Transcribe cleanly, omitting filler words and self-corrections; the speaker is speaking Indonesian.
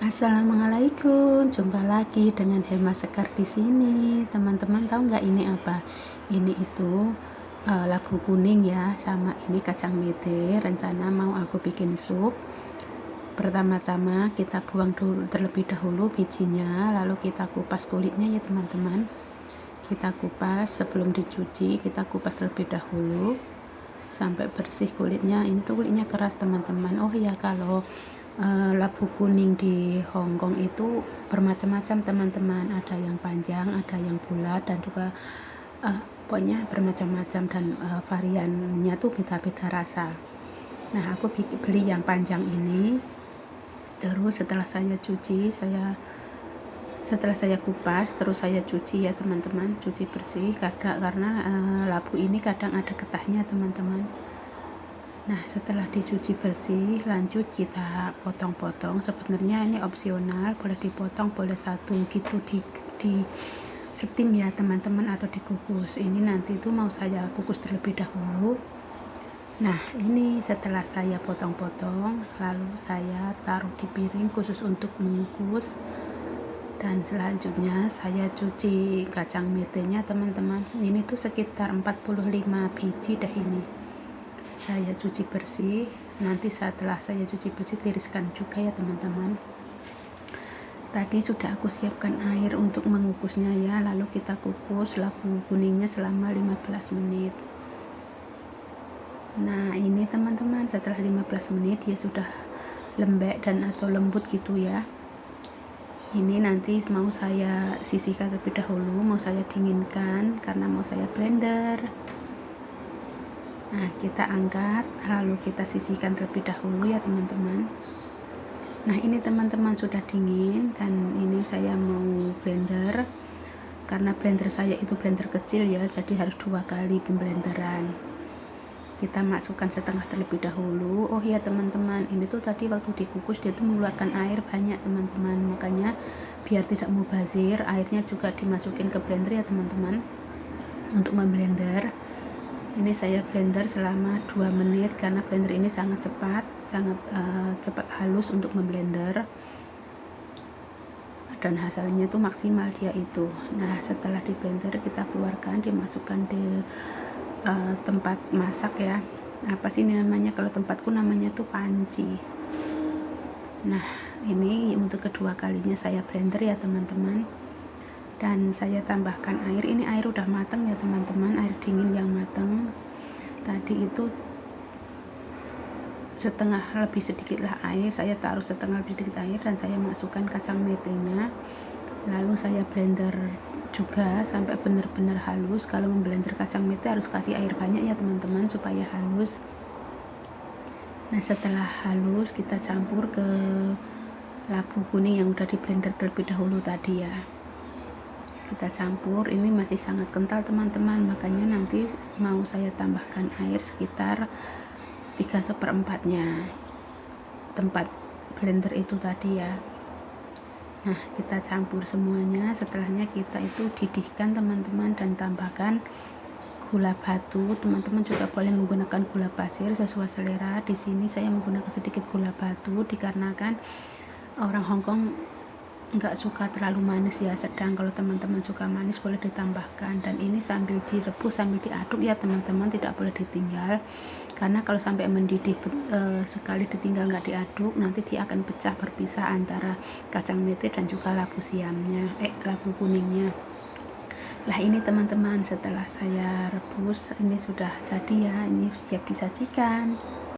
Assalamualaikum, jumpa lagi dengan Hema Sekar di sini. Teman-teman tahu nggak ini apa? Ini itu labu kuning ya, sama ini kacang mete. Rencana mau aku bikin sup. Pertama-tama kita buang dulu terlebih dahulu bijinya, lalu kita kupas kulitnya ya teman-teman. Kita kupas sebelum dicuci, kita kupas terlebih dahulu sampai bersih kulitnya. Ini tuh kulitnya keras teman-teman. Oh ya, kalau labu kuning di Hongkong itu bermacam-macam teman-teman, ada yang panjang, ada yang bulat, dan juga pokoknya bermacam-macam, dan variannya tuh beda-beda rasa. Nah, aku beli yang panjang ini. Terus setelah saya kupas, terus saya cuci ya teman-teman, cuci bersih karena labu ini kadang ada getahnya teman-teman. Nah, setelah dicuci bersih, lanjut kita potong-potong. Sebenarnya ini opsional, boleh dipotong, boleh satu gitu di steam ya teman-teman, atau dikukus. Ini nanti itu mau saya kukus terlebih dahulu. Nah, ini setelah saya potong-potong, lalu saya taruh di piring khusus untuk mengukus. Dan selanjutnya saya cuci kacang metenya teman-teman. Ini tuh sekitar 45 biji dah ini. Saya cuci bersih. Nanti setelah saya cuci bersih, tiriskan juga ya teman-teman. Tadi sudah aku siapkan air untuk mengukusnya ya. Lalu kita kukus labu kuningnya selama 15 menit. Nah, ini teman-teman, setelah 15 menit dia sudah lembek dan atau lembut gitu ya. Ini nanti mau saya sisihkan terlebih dahulu, mau saya dinginkan karena mau saya blender. Nah, kita angkat, lalu kita sisihkan terlebih dahulu ya teman-teman. Nah, ini teman-teman sudah dingin, dan ini saya mau blender. Karena blender saya itu blender kecil ya, jadi harus 2 kali pemblenderan. Kita masukkan setengah terlebih dahulu. Oh ya teman-teman, ini tuh tadi waktu dikukus dia tuh mengeluarkan air banyak teman-teman. Makanya biar tidak mubazir, airnya juga dimasukin ke blender ya teman-teman, untuk memblender. Ini saya blender selama 2 menit karena blender ini sangat cepat halus untuk memblender, dan hasilnya itu maksimal dia itu. Nah, setelah di blender kita keluarkan, dimasukkan di tempat masak ya. Apa sih ini namanya? Kalau tempatku namanya tuh panci. Nah, ini untuk kedua kalinya saya blender ya teman-teman. Dan saya tambahkan air. Ini air udah matang ya teman-teman, air dingin yang matang. Tadi itu setengah lebih sedikit lah air, saya taruh setengah lebih sedikit air, dan saya masukkan kacang metenya. Lalu saya blender juga sampai benar-benar halus. Kalau memblender kacang mete harus kasih air banyak ya teman-teman supaya halus. Nah, setelah halus kita campur ke labu kuning yang udah di blender terlebih dahulu tadi ya. Kita campur, ini masih sangat kental teman-teman, makanya nanti mau saya tambahkan air sekitar 3/4 tempat blender itu tadi ya. Nah, kita campur semuanya. Setelahnya kita itu didihkan teman-teman, dan tambahkan gula batu. Teman-teman juga boleh menggunakan gula pasir sesuai selera. Di sini saya menggunakan sedikit gula batu dikarenakan orang Hongkong nggak suka terlalu manis ya, sedang kalau teman-teman suka manis boleh ditambahkan. Dan ini sambil direbus sambil diaduk ya teman-teman, tidak boleh ditinggal, karena kalau sampai mendidih sekali ditinggal nggak diaduk, nanti dia akan pecah, berpisah antara kacang mete dan juga labu kuningnya. Lah, ini teman-teman setelah saya rebus, ini sudah jadi ya, ini siap disajikan.